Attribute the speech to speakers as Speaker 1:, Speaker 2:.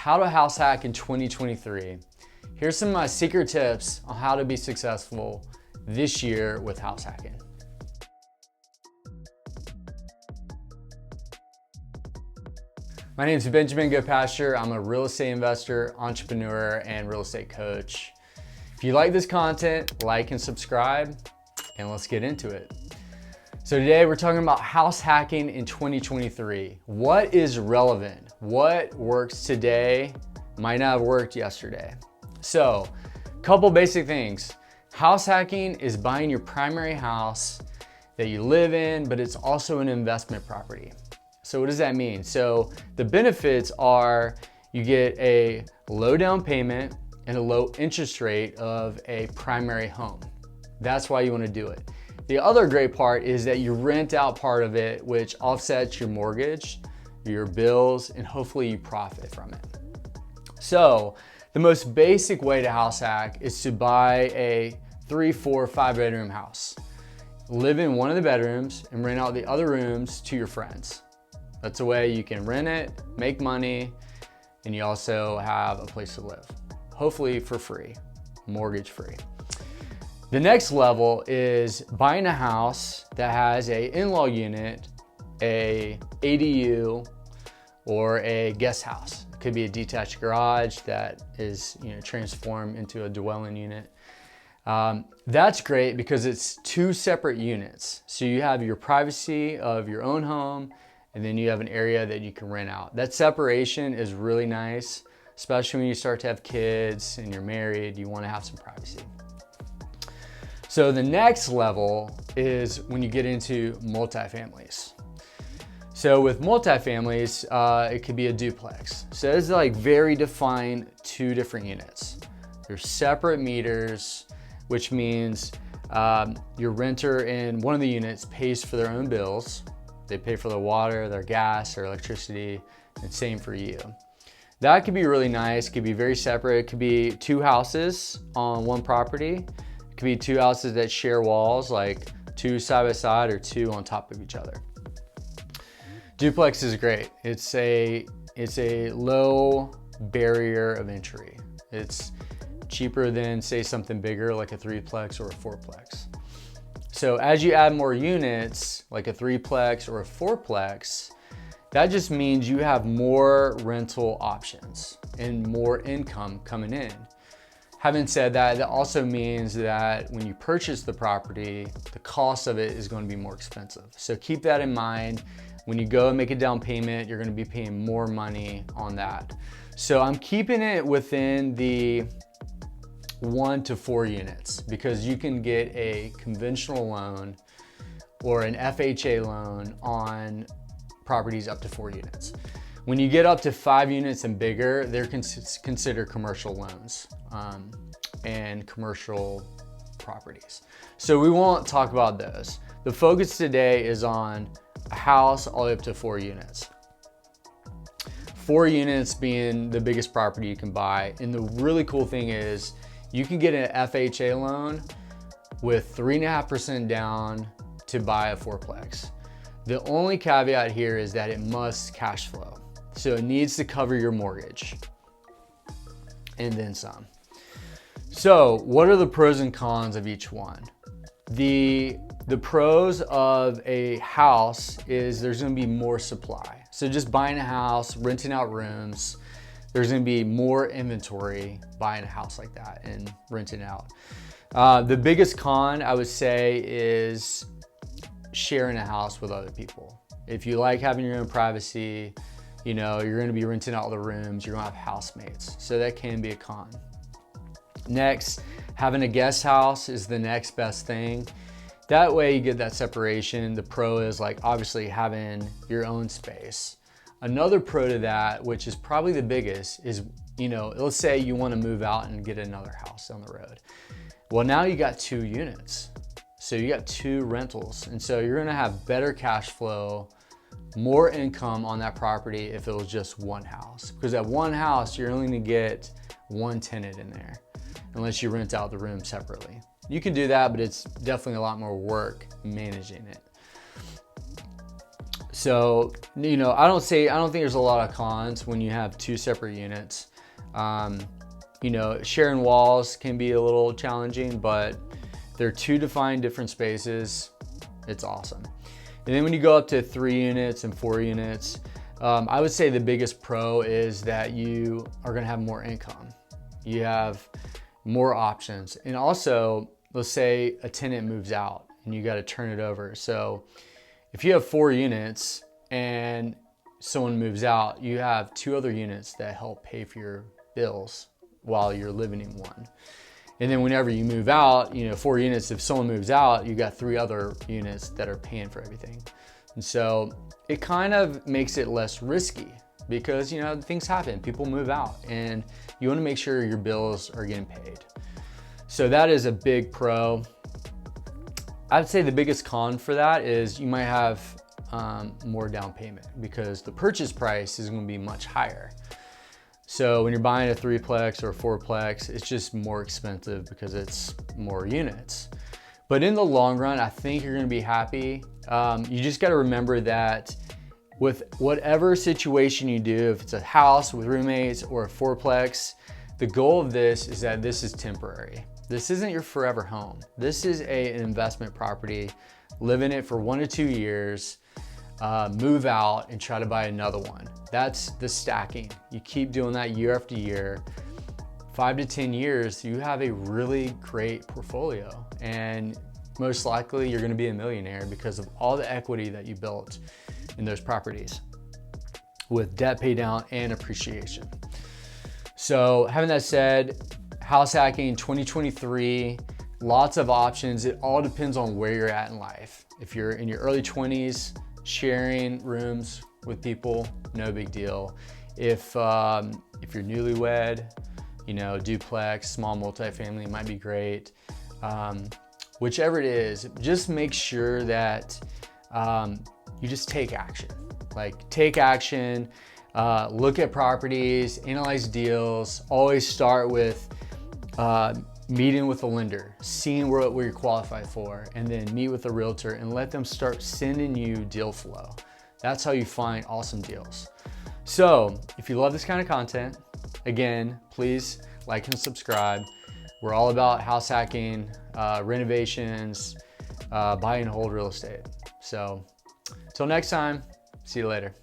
Speaker 1: how to house hack in 2023. Here's some of my secret tips on how to be successful this year with house hacking. My name is Benjamin Goodpasture. I'm a real estate investor, entrepreneur, and real estate coach. If you like this content, like and subscribe, and let's get into it. So today we're talking about house hacking in 2023. What is relevant? What works today might not have worked yesterday. So, couple basic things. House hacking is buying your primary house that you live in, but it's also an investment property. So what does that mean? So the benefits are you get a low down payment and a low interest rate of a primary home. That's why you want to do it. The other great part is that you rent out part of it, which offsets your mortgage, your bills, and hopefully you profit from it. So the most basic way to house hack is to buy a 3, 4, 5 bedroom house. Live in one of the bedrooms and rent out the other rooms to your friends. That's a way you can rent it, make money, and you also have a place to live. Hopefully for free, mortgage free. The next level is buying a house that has a in-law unit, a ADU, or a guest house. It could be a detached garage that is transformed into a dwelling unit. That's great because it's 2 separate units. So you have your privacy of your own home, and then you have an area that you can rent out. That separation is really nice, especially when you start to have kids and you're married, you wanna have some privacy. So the next level is when you get into multifamilies. So with multifamilies, it could be a duplex. So it's like very defined 2 different units. They're separate meters, which means your renter in one of the units pays for their own bills. They pay for their water, their gas, their electricity, and same for you. That could be really nice, could be very separate. It could be 2 houses on one property. It could be 2 houses that share walls, like 2 side by side or 2 on top of each other. Duplex is great. It's a low barrier of entry. It's cheaper than say something bigger like a 3-plex or a 4-plex. So as you add more units, like a 3-plex or a 4-plex, that just means you have more rental options and more income coming in. Having said that, that also means that when you purchase the property, the cost of it is going to be more expensive. So keep that in mind. When you go and make a down payment, you're going to be paying more money on that. So I'm keeping it within the 1 to 4 units because you can get a conventional loan or an FHA loan on properties up to 4 units. When you get up to 5 units and bigger, they're considered commercial loans and commercial properties. So we won't talk about those. The focus today is on a house all the way up to 4 units. 4 units being the biggest property you can buy. And the really cool thing is you can get an FHA loan with 3.5% down to buy a 4-plex. The only caveat here is that it must cash flow. So it needs to cover your mortgage and then some. So what are the pros and cons of each one? The pros of a house is there's gonna be more supply. So just buying a house, renting out rooms, there's gonna be more inventory buying a house like that and renting out. The biggest con I would say is sharing a house with other people. If you like having your own privacy, you're gonna be renting out the rooms, you're gonna have housemates. So that can be a con. Next, having a guest house is the next best thing. That way you get that separation. The pro is like obviously having your own space. Another pro to that, which is probably the biggest, is, let's say you want to move out and get another house down the road. Well, now you got 2 units. So you got 2 rentals. And so you're going to have better cash flow, more income on that property if it was just 1 house. Because at 1 house, you're only going to get 1 tenant in there, unless you rent out the room separately. You can do that, but it's definitely a lot more work managing it. So, you know, I don't think there's a lot of cons when you have two separate units. You know, sharing walls can be a little challenging, but they're two defined different spaces. It's awesome. And then when you go up to 3 units and 4 units, I would say the biggest pro is that you are gonna have more income. You have more options. And also, let's say a tenant moves out and you gotta turn it over. So if you have 4 units and someone moves out, you have 2 other units that help pay for your bills while you're living in one. And then whenever you move out, you know, 4 units, if someone moves out, you got 3 other units that are paying for everything. And so it kind of makes it less risky because, you know, things happen, people move out, and you want to make sure your bills are getting paid. So that is a big pro. I'd say the biggest con for that is you might have more down payment because the purchase price is going to be much higher. So when you're buying a 3-plex or a 4-plex, it's just more expensive because it's more units. But in the long run, I think you're gonna be happy. You just gotta remember that with whatever situation you do, if it's a house with roommates or a 4-plex, the goal of this is that this is temporary. This isn't your forever home. This is an investment property. Live in it for 1 to 2 years, move out and try to buy another one. That's the stacking. You keep doing that year after year. 5 to 10 years, you have a really great portfolio, and most likely you're gonna be a millionaire because of all the equity that you built in those properties with debt pay down and appreciation. So having that said, house hacking 2023, lots of options. It all depends on where you're at in life. If you're in your early 20s, sharing rooms with people, no big deal. If you're newlywed, you know, duplex, small multifamily might be great. Whichever it is, just make sure that you just take action. Like take action, look at properties, analyze deals, always start with meeting with a lender, seeing what you're qualified for, and then meet with a realtor and let them start sending you deal flow. That's how you find awesome deals. So if you love this kind of content, again, please like and subscribe. We're all about house hacking, renovations, buy and hold real estate. So until next time, see you later.